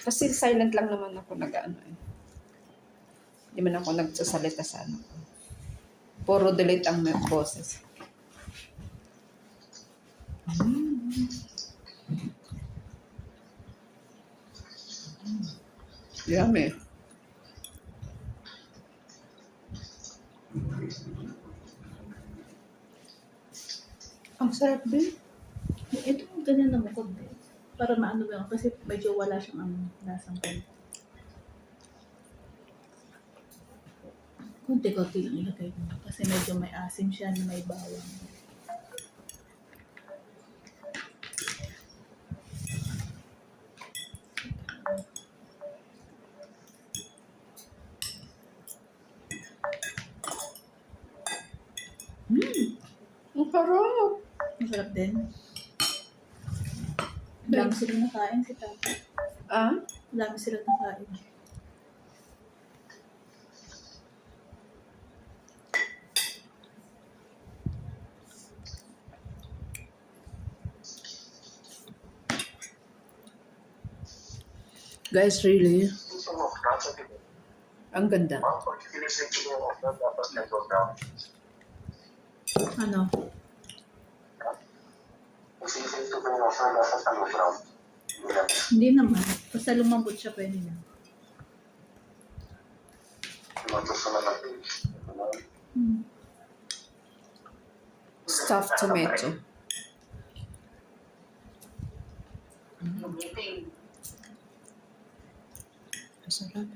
Kasi silent lang naman ako nag-ano eh. Hindi man ako nagsasalita sa ano. Puro delete ang boses. Yummy. Ang sarap din. Ito, ganyan na bukod eh. Para maano ba yun? Kasi medyo wala siyang lasang kayo. Kunti-kunti lang ilagay mo. Kasi medyo may asim siya na may bawang. Ang sarap. Masarap din. Dami sila nakain si Tata. Ah? Dami sila nakain. Guys, really? Ang ganda. Ano? Hindi naman. Basta lumambot siya, pwede na. Stuffed tomato. Masarap.